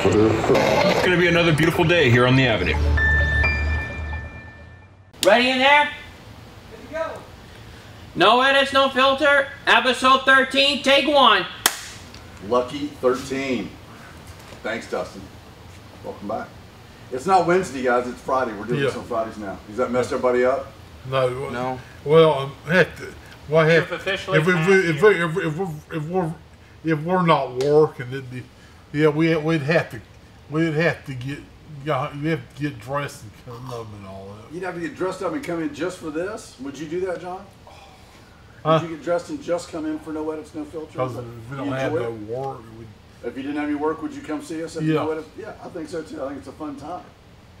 It's going to be another beautiful day here on the Avenue. Ready in there? Good to go. No edits, no filter. Episode 13, take one. Lucky 13. Thanks, Dustin. Welcome back. It's not Wednesday, guys. It's Friday. We're doing this on Fridays now. Does that mess everybody up? No. Well, if we're not working, it'd be, we'd have to get dressed and come up and all that. You'd have to get dressed up and come in just for this. Would you do that, John? Huh? Would you get dressed and just come in for No Edits, No Filter? Because if we don't have no work, if you didn't have any work, would you come see us at No Edits? Yeah, I think so too. I think it's a fun time.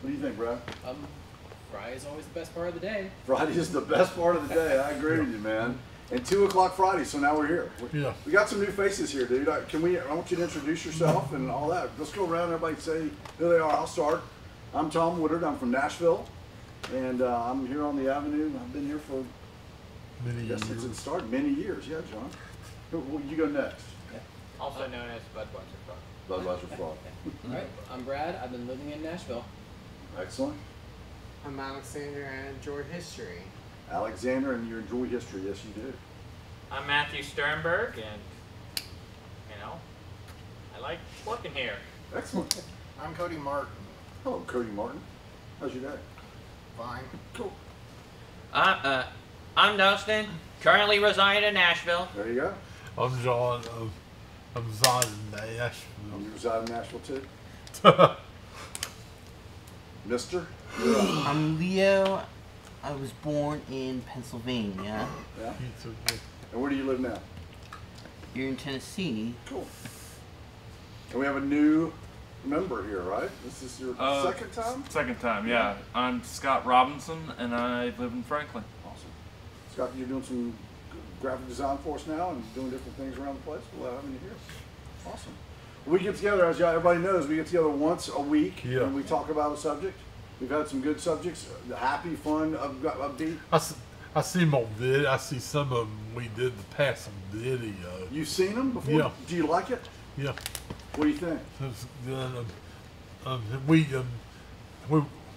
What do you think, Brad? Friday is always the best part of the day. Friday is the best part of the day. I agree with you, man. And 2 o'clock Friday, so now we're here. We got some new faces here, dude. I want you to introduce yourself and all that. Let's go around, everybody say who they are. I'll start. I'm Tom Woodard. I'm from Nashville, and I'm here on the Avenue. I've been here for many years. Since it started. Many years, yeah, John. You go next. Yeah. Also known as Budweiser Frog. Budweiser Frog. All right, I'm Brad. I've been living in Nashville. Excellent. I'm Alexander and I enjoy history. Alexander, and you enjoy history. Yes, you do. I'm Matthew Sternberg, and, I like working here. Excellent. I'm Cody Martin. Hello, Cody Martin. How's your day? Fine. Cool. I'm Dustin, currently residing in Nashville. There you go. I'm John. I'm residing in Nashville. You reside in Nashville too? Mister? I'm Leo. I was born in Pennsylvania. Yeah. And where do you live now? Here in Tennessee. Cool. And we have a new member here, right? This is your second time? Second time, yeah. I'm Scott Robinson, and I live in Franklin. Awesome. Scott, you're doing some graphic design for us now and doing different things around the place. We'll have you here. Awesome. We get together, as everybody knows, we get together once a week and we talk about a subject. We've had some good subjects, happy, fun, upbeat. I see them on video. I see some of them we did the past video. You've seen them before? Yeah. Do you like it? Yeah. What do you think?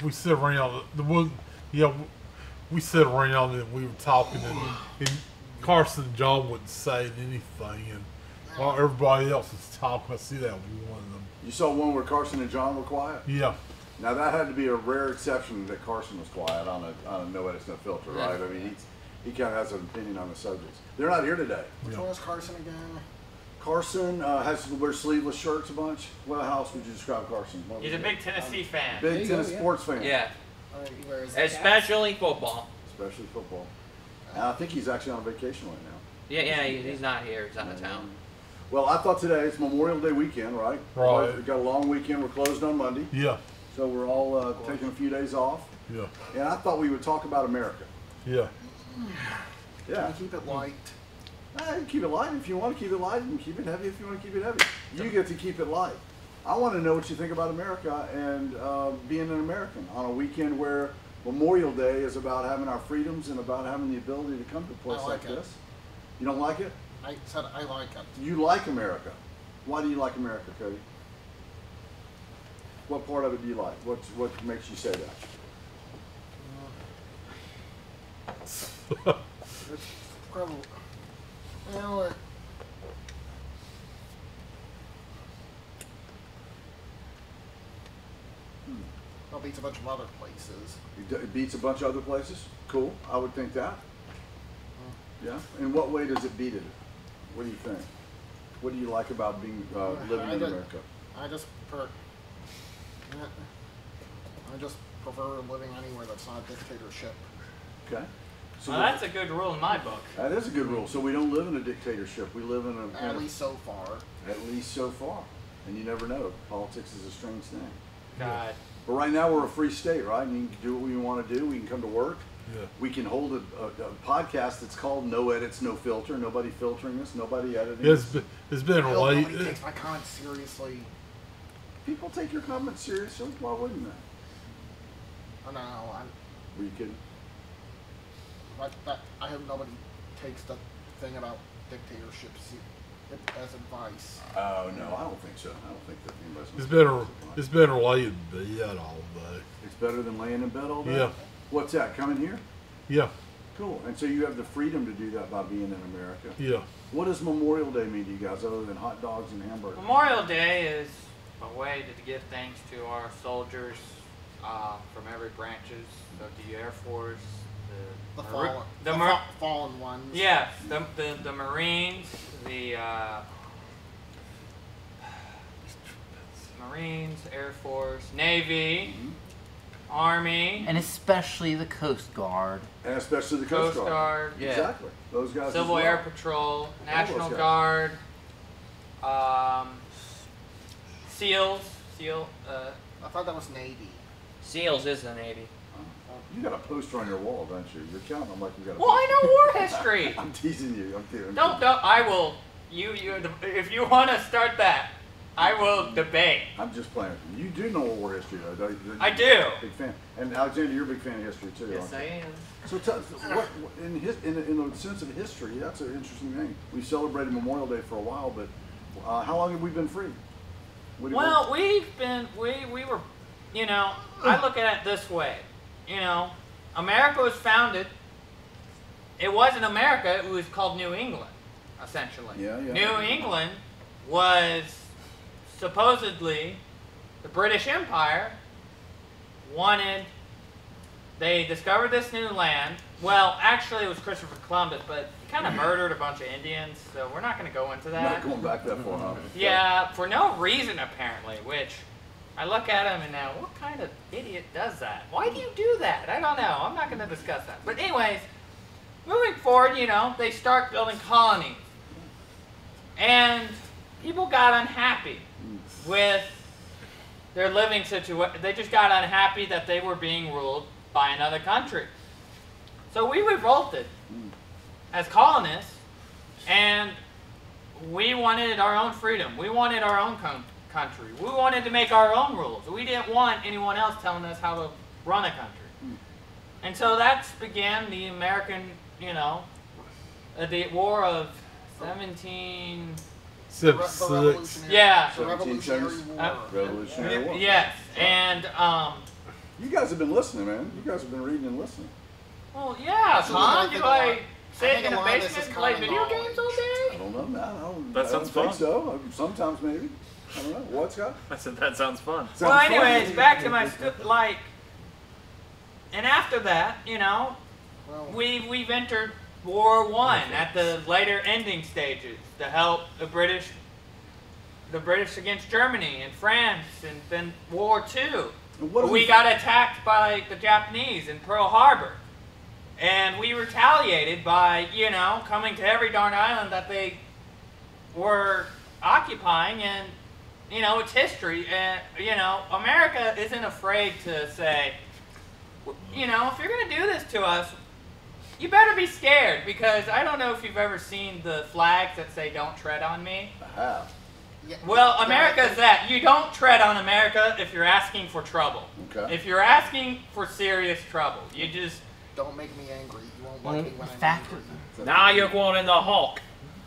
We sit around we sit around and we were talking and Carson and John wouldn't say anything, and while everybody else was talking, I see that one of them. You saw one where Carson and John were quiet? Yeah. Now that had to be a rare exception that Carson was quiet on a No Edits, No Filter, right? I mean, he kind of has an opinion on the subjects. They're not here today. Which one is Carson again? Carson wears sleeveless shirts a bunch. What else would you describe Carson? He's a big Tennessee fan. Big tennis sports fan. Yeah. Where is Especially football. Especially football. And I think he's actually on vacation right now. Yeah, he's not here. He's out of town. Well, I thought today it's Memorial Day weekend, right? Right. We've got a long weekend. We're closed on Monday. Yeah. So we're all taking a few days off. Yeah. And I thought we would talk about America. Yeah. Yeah. Keep it light. Keep it light if you want to keep it light, and keep it heavy if you want to keep it heavy. You get to keep it light. I want to know what you think about America and being an American on a weekend where Memorial Day is about having our freedoms and about having the ability to come to a place like this. You don't like it? I said I like it. You like America. Why do you like America, Cody? What part of it do you like? What makes you say that? It's probably, Well, beats a bunch of other places. It beats a bunch of other places? Cool. I would think that. Yeah. In what way does it beat it? What do you think? What do you like about being living in America? I just prefer living anywhere that's not a dictatorship. Okay. So well, that's a good rule in my book. That is a good rule. So we don't live in a dictatorship. We live in a... At least so far. At least so far. And you never know. Politics is a strange thing. God. But right now we're a free state, right? And you can do what we want to do. We can come to work. Yeah. We can hold a podcast that's called No Edits, No Filter. Nobody filtering us. Nobody editing It's been Nobody late. takes my comments seriously. People take your comments seriously. Why wouldn't they? Oh, no, Were you kidding? I hope nobody takes the thing about dictatorships as advice. Oh no, I don't think so. I don't think that anybody's. It's better laying in bed all day. It's better than laying in bed all day. Yeah. What's that? Coming here? Yeah. Cool. And so you have the freedom to do that by being in America. Yeah. What does Memorial Day mean to you guys, other than hot dogs and hamburgers? Memorial Day is a way to give thanks to our soldiers from every branches of the Air Force, The fallen ones. Yes, the Marines, the Marines, Air Force, Navy, Army, And especially the Coast Guard. And especially the Coast Guard. Yeah. Exactly. Those guys. Civil as well. Air Patrol, National guys. Guard, SEALs. I thought that was Navy. SEALs is the Navy. You got a poster on your wall, don't you? You're counting them like you got a Well, I know war history. I'm teasing you. I'm teasing. Don't. I will. If you want to start that, I will debate. I'm just playing. You do know war history, though, don't you? I do. Big fan. And Alexander, you're a big fan of history too. Yes, aren't I you? am. So, what in the sense of history, that's an interesting thing. We celebrated Memorial Day for a while, but how long have we been free? Well, we were, I look at it this way. America was founded. It wasn't America. It was called New England, essentially. Yeah. New England was supposedly the British Empire they discovered this new land. Well, actually it was Christopher Columbus, but he kind of murdered a bunch of Indians, so we're not going to go into that. Not going back that far, huh? Yeah, for no reason apparently, which I look at him and now, what kind of idiot does that? Why do you do that? I don't know. I'm not going to discuss that. But anyways, moving forward, they start building colonies. And people got unhappy with their living situation. They just got unhappy that they were being ruled by another country. So we revolted as colonists, and we wanted our own freedom. We wanted our own country. We wanted to make our own rules. We didn't want anyone else telling us how to run a country. And so that began the American, the War of 17... The Revolutionary War. Revolutionary War. Yes, and you guys have been listening, man. You guys have been reading and listening. Well, yeah, Actually, Tom. I think Do a lot- I sit in the a lot of this basement is and play common video knowledge. games all I day? don't know, man. That I sounds don't think fun. so. Sometimes maybe. I don't know. What, Scott? I said that sounds fun. Well, Sounds fun. anyways, back to my and after that, Well, we've entered War I at the later ending stages to help the British against Germany and France, and then War II. And what do We got attacked by the Japanese in Pearl Harbor. And we retaliated by, coming to every darn island that they were occupying, and, it's history. And, America isn't afraid to say, if you're going to do this to us, you better be scared, because I don't know if you've ever seen the flags that say, "Don't tread on me." I have. yeah, Well, yeah, America's that. You don't tread on America if you're asking for trouble. Okay. If you're asking for serious trouble, you just... Don't make me angry. You won't like me when I'm Fact. angry. Now you're going in the Hulk.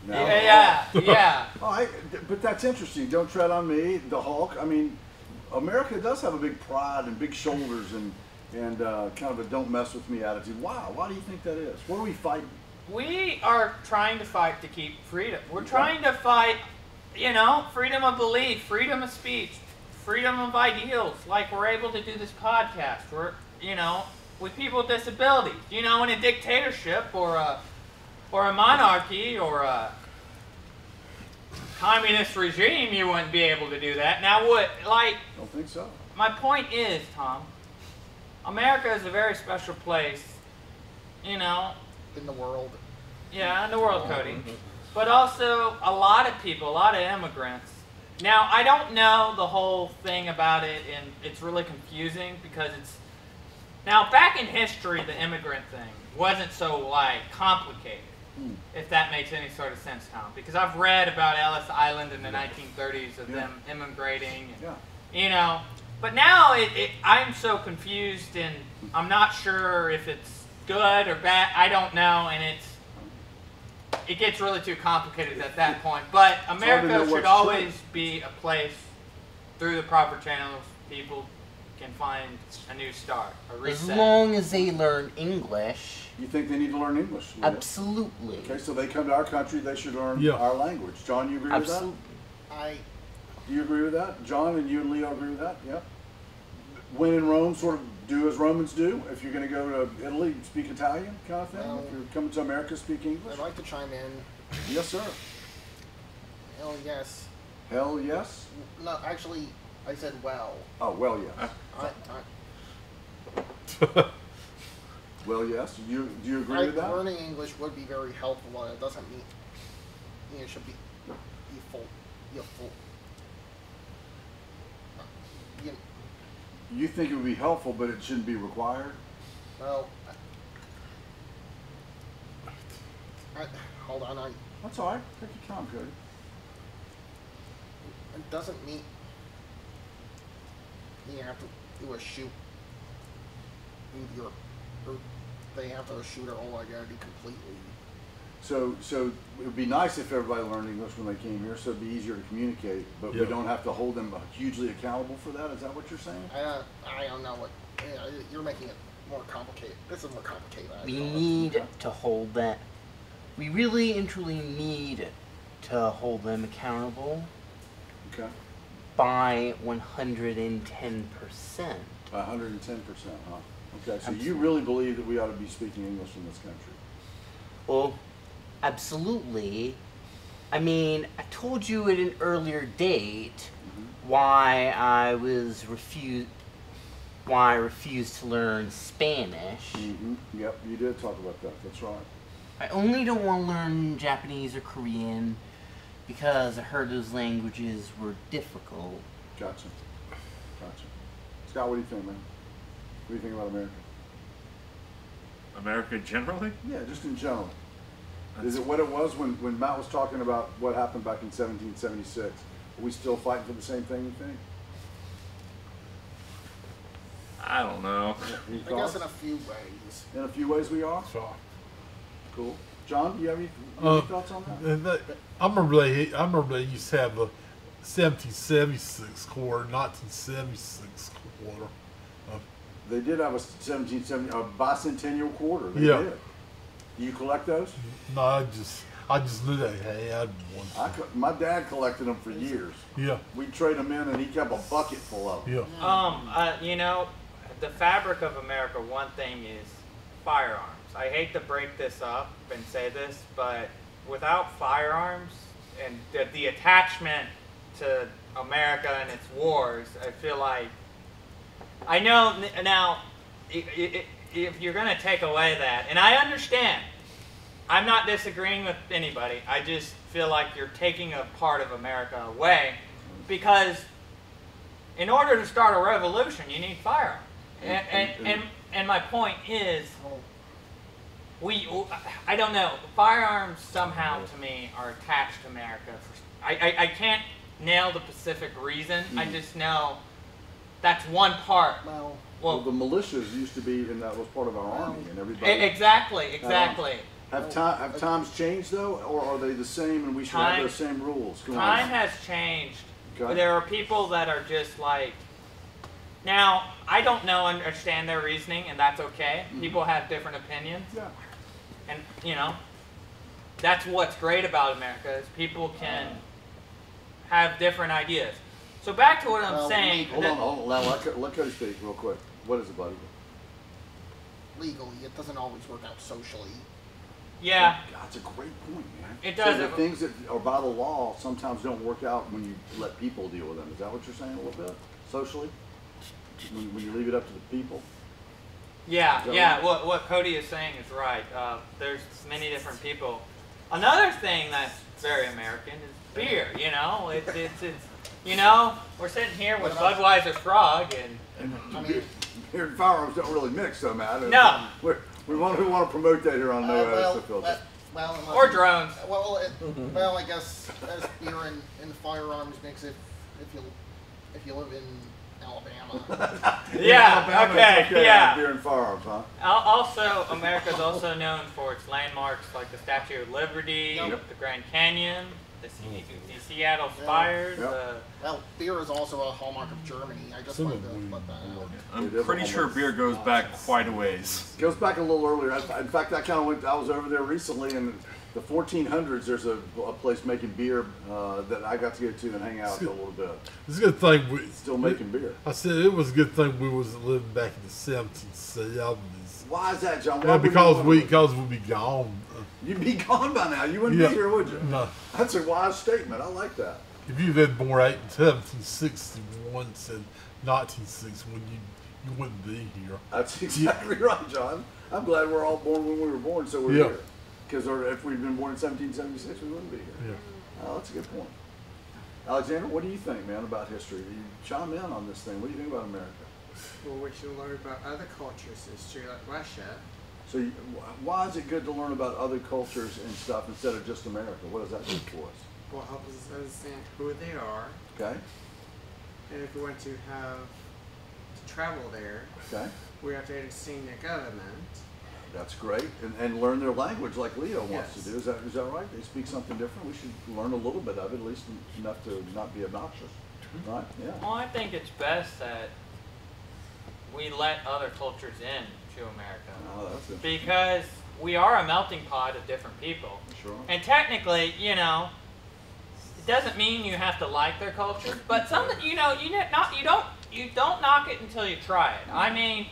No. Yeah. Oh, but that's interesting. Don't tread on me, the Hulk. I mean, America does have a big pride and big shoulders and kind of a don't mess with me attitude. Wow. Why do you think that is? What are we fighting? We are trying to fight to keep freedom. We're trying to fight, freedom of belief, freedom of speech, freedom of ideals. Like we're able to do this podcast. We're, with people with disabilities. In a dictatorship or a monarchy or a communist regime, you wouldn't be able to do that. Now, I don't think so. my point is, Tom, America is a very special place, In the world. Yeah, in the world, Cody. But also, a lot of people, a lot of immigrants. Now, I don't know the whole thing about it, and it's really confusing because it's... Now, back in history, the immigrant thing wasn't so, complicated, if that makes any sort of sense, Tom. Because I've read about Ellis Island in the 1930s of them immigrating. And, but now I'm so confused, and I'm not sure if it's good or bad. I don't know, and it gets really too complicated at that point. But America should always be a place through the proper channels people can find a new start, a reset. As long as they learn English. You think they need to learn English? Leah? Absolutely. Okay, so they come to our country, they should learn our language. John, you agree with that? Do you agree with that? John and you and Leo agree with that? Yeah. When in Rome, sort of do as Romans do. If you're going to go to Italy, speak Italian kind of thing. If you're coming to America, speak English. I'd like to chime in. Yes, sir. Hell yes. Hell yes? No, actually, I said well. Oh, well, yes. Well, yes. Do you agree with that? Learning English would be very helpful. It doesn't mean it should be full. You think it would be helpful, but it shouldn't be required? Well, hold on. That's all right. Take your time, Cody. It doesn't mean you have to do a shoot. They have to shoot their whole identity completely. So it would be nice if everybody learned English when they came here, so it'd be easier to communicate. But we don't have to hold them hugely accountable for that. Is that what you're saying? I don't know what you're making it more complicated. This is more complicated. We need to hold that. We really and truly need to hold them accountable. Okay. By 110%. 110%, huh? Okay, so Absolutely. you really believe that we ought to be speaking English in this country? Well, absolutely. I mean, I told you at an earlier date why I refused to learn Spanish. Yep, you did talk about that. That's right. I only don't want to learn Japanese or Korean because I heard those languages were difficult. Gotcha. Scott, what do you think, man? What do you think about America? America generally? Yeah, just in general. Is it what it was when Matt was talking about what happened back in 1776? Are we still fighting for the same thing, you think? I don't know. I guess in a few ways. In a few ways we are? Sure. Cool. John, do you have any thoughts on that? I remember they used to have a 1776 quarter, 1976 quarter. They did have a 1770 bicentennial quarter. They did. Do you collect those? No, I just knew they had one. My dad collected them for years. Yeah. We'd trade them in, and he kept a bucket full of them. Yeah. You know, the fabric of America, one thing is firearms. I hate to break this up and say this, but without firearms and the attachment to America and its wars, I feel like, I know now, if you're going to take away that, and I understand, I'm not disagreeing with anybody, I just feel like you're taking a part of America away, because in order to start a revolution, you need firearms. And my point is, I don't know, firearms somehow to me are attached to America. I can't nail the specific reason, I just know that's one part. Well, the militias used to be, and that was part of our army, and everybody. Exactly. Have times changed though, or are they the same, and we should have those same rules? Time has changed. Okay. There are people that are just like. Now, I don't understand their reasoning, and that's okay. People have different opinions. Yeah. And you know, that's what's great about America is people can have different ideas. So back to what I'm saying. Hold on. Let Cody speak real quick. What is it, buddy? Legally, it doesn't always work out socially. Yeah. That's a great point, man. It does. So the things that are by the law sometimes don't work out when you let people deal with them. Is that what you're saying a little bit? Socially? When you leave it up to the people? Yeah. What Cody is saying is right. There's many different people. Another thing that's very American is beer. You know, it's you know, we're sitting here with Budweiser Frog and I mean, beer and firearms don't really mix, though, Matt. No. We want to promote that here on No Edits Filter. Or drones. Well, I guess as beer and firearms mix, if you live in Alabama. Yeah, Alabama, okay, it's yeah. Beer and firearms, huh? Also, America's also known for its landmarks like the Statue of Liberty, Yep. the Grand Canyon, the Seattle Spires. Yep. Well, beer is also a hallmark of Germany. I just wanted to let that out. I'm pretty sure beer goes back quite a ways. Goes back a little earlier. In fact, I kind of went. I was over there recently in the 1400s. There's a place making beer that I got to go to and hang out for a little bit. It's a good thing we Still making beer. I said it was a good thing we wasn't living back in the 1770s. Why is that, John? Why Yeah, would because you we'd be gone. You'd be gone by now. You wouldn't Yeah. be here, would you? No. That's a wise statement. I like that. If you'd been born 1761 instead of 1961, you wouldn't be here. That's exactly right, John. I'm glad we're all born when we were born, so we're Yeah. here. Because if we'd been born in 1776, we wouldn't be here. Yeah. Oh, that's a good point. Alexander, what do you think, man, about history? You chime in on this thing. What do you think about America? Well, we should learn about other cultures' history, like Russia. So why is it good to learn about other cultures and stuff instead of just America? What does that do for us? Will help us understand who they are, Okay? and if we want to travel there, Okay? we have to understand their government. That's great. And learn their language like Leo wants Yes. to do. Is that right? They speak something different. We should learn a little bit of it, at least enough to not be obnoxious. Right? Yeah. Well, I think it's best that we let other cultures in to America. Oh, that's interesting. Because we are a melting pot of different people. Sure. And technically, you know, it doesn't mean you have to like their culture, but some, you don't knock it until you try it. I mean,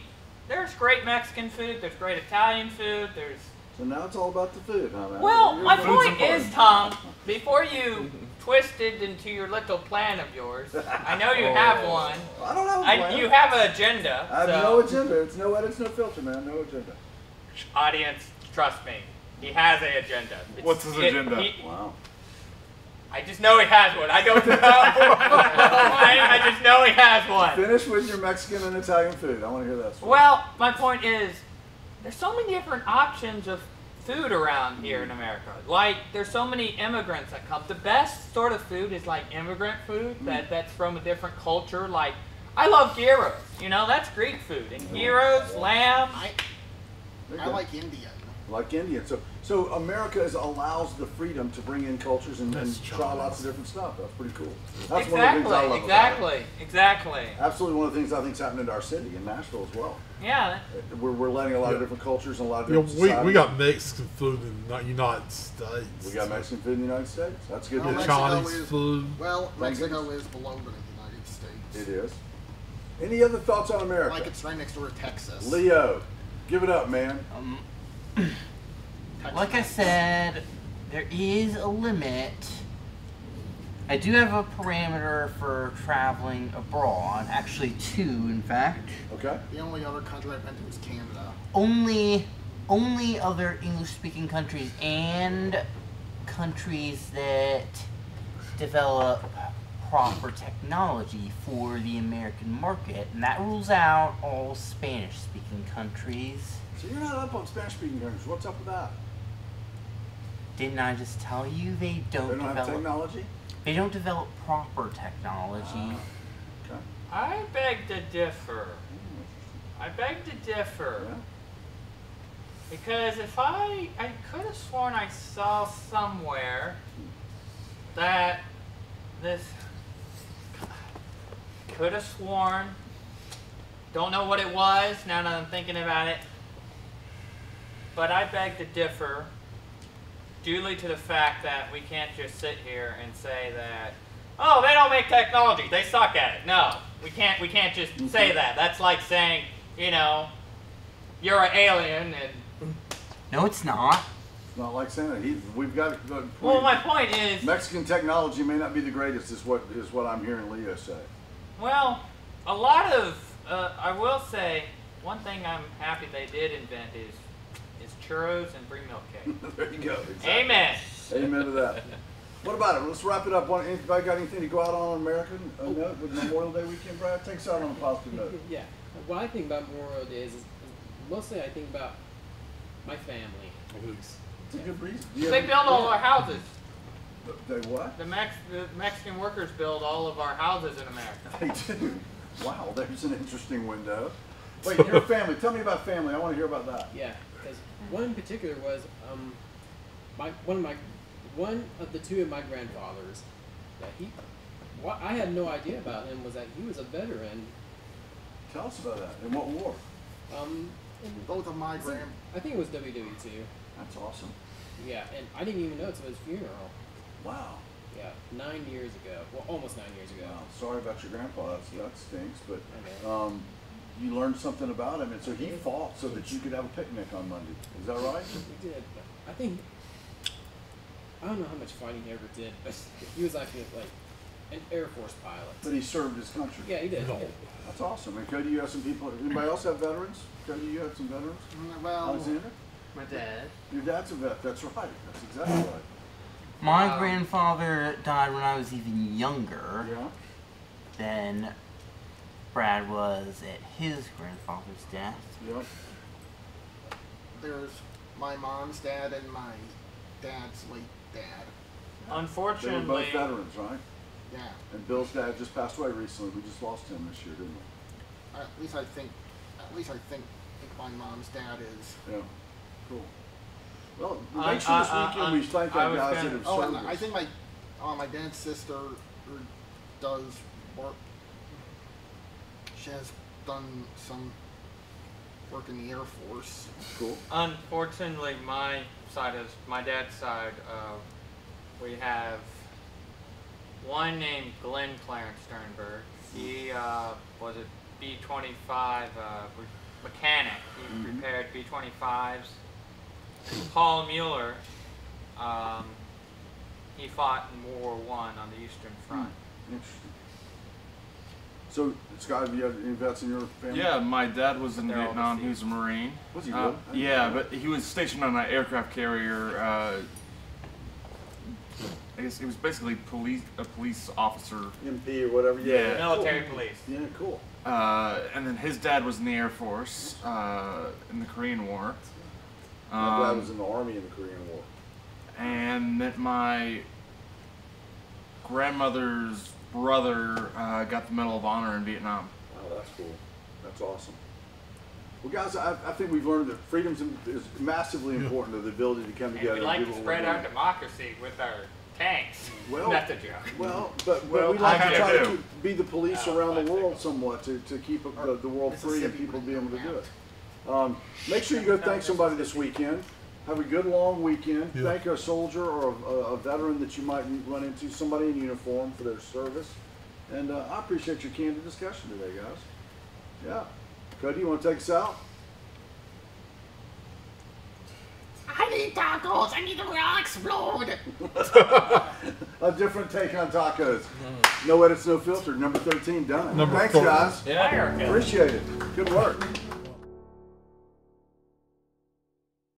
there's great Mexican food, there's great Italian food, there's... So now it's all about the food, huh, man? Well, Your my food's point important. is, Tom, before you twisted into your little plan of yours, I know you have one. I don't have a plan. You have an agenda. I have so, no agenda. It's no edits, no filter, man. No agenda. Audience, trust me, he has an agenda. What's his agenda? Wow. I just know he has one. I don't know. I just know he has one. Finish with your Mexican and Italian food. I want to hear that story. Well, my point is, there's so many different options of food around here in America. Like, there's so many immigrants that come. The best sort of food is like immigrant food that's from a different culture. Like, I love gyros. You know, that's Greek food. And gyros, lamb. I like Indian. Like Indian. So America allows the freedom to bring in cultures and try lots of different stuff. That's pretty cool. That's one of the things I love about it. Exactly. Absolutely one of the things I think is happening to our city in Nashville as well. Yeah. We're letting a lot of different cultures and a lot of Yeah, different societies. we got Mexican food in the United States. We got Mexican food in the United States. That's good. Well, news. Chinese food. Well, Thank Mexico is below the United States. It is. Any other thoughts on America? Like it's right next door to Texas. Leo, give it up, man. Like I said, there is a limit. I do have a parameter for traveling abroad. Actually, two, in fact. Okay. The only other country I've been to is Canada. Only other English-speaking countries and countries that develop proper technology for the American market, and that rules out all Spanish-speaking countries. So you're not up on Spanish-speaking countries. What's up with that? Didn't I just tell you they don't They don't have develop? technology? They don't develop proper technology. Okay. I beg to differ. I beg to differ. Yeah. Because if I could have sworn I saw somewhere that this, could have sworn, don't know what it was now that I'm thinking about it, but I beg to differ due to the fact that we can't just sit here and say that, oh, they don't make technology, they suck at it. No, we can't just say that. That's like saying, you know, you're an alien and... No, it's not. It's not like Santa. We've got. Well, my point is... Mexican technology may not be the greatest, is what I'm hearing Leo say. Well, a lot of, I will say, one thing I'm happy they did invent is churros and brie milk cake. There you go. Exactly. Amen. Amen to that. What about it? Let's wrap it up. Anybody got anything to go out on American note with Memorial Day weekend, Brad? Take us out on a positive note. Yeah. What I think about Memorial Day is mostly I think about my family. It's a good reason. They build all our houses. They what? The Mexican workers build all of our houses in America. They do. Wow, there's an interesting window. Wait, your family. Tell me about family. I want to hear about that. Yeah, because one in particular was one of the two of my grandfathers. Yeah, what I had no idea about him was that he was a veteran. Tell us about that. In what war? Both of my I think it was WW2. That's awesome. Yeah, and I didn't even know until his funeral. Wow. Yeah, 9 years ago. Well, almost 9 years ago. Wow. Sorry about your grandpa. That stinks. But you learned something about him, and so he fought so that you could have a picnic on Monday. Is that right? He did. I think I don't know how much fighting he ever did, but he was actually like an Air Force pilot. But he served his country. Yeah, he did. No. Yeah. That's awesome. And Cody, you have some people. Anybody else have veterans? Cody, you have some veterans? Well, Alexander? My dad. Your dad's a vet. That's right. That's exactly right. My grandfather died when I was even younger Yeah. than Brad was at his grandfather's death. Yep. there's my mom's dad and my dad's late dad. They were Unfortunately, both veterans, right? Yeah. And Bill's dad just passed away recently. We just lost him this year, didn't we? At least I think my mom's dad is. Yeah. Cool. Well, make sure this weekend we thank our guys that have Oh, served and us. I think my dad's sister does work. She has done some work in the Air Force. Cool. unfortunately, my dad's side, we have one named Glenn Clarence Sternberg. He was a B-25 mechanic. He repaired B-25s. Paul Mueller, he fought in World War I on the Eastern Front. Interesting. So, Scott, have you had any vets in your family? Yeah, my dad was in They're all Vietnam. He deceased. was a Marine. Was he really? I didn't Yeah, know but he was stationed on an aircraft carrier. I guess he was basically a police officer. MP or whatever. Yeah. Military Cool. police. Yeah, cool. And then his dad was in the Air Force in the Korean War. My dad was in the Army in the Korean War. And then my grandmother's brother got the Medal of Honor in Vietnam. Wow, that's cool. That's awesome. Well, guys, I think we've learned that freedom is massively important to the ability to come And together we like and to do what spread we're our doing. democracy with our tanks. Well, That's a joke. Well, but Well, we like I to try kinda to do. be the police Oh, around the bicycle. world somewhat to keep the world free and Mississippi people be able to do wouldn't it. Make sure you go thank somebody this weekend. Have a good long weekend. Yeah. Thank a soldier or a veteran that you might run into, somebody in uniform for their service. And I appreciate your candid discussion today, guys. Yeah. Cody, you want to take us out? I need tacos. I need them to explode. A different take on tacos. No edits, no filter. Number 13 done. Number Thanks, 13. guys. Fire. Appreciate it. Good work.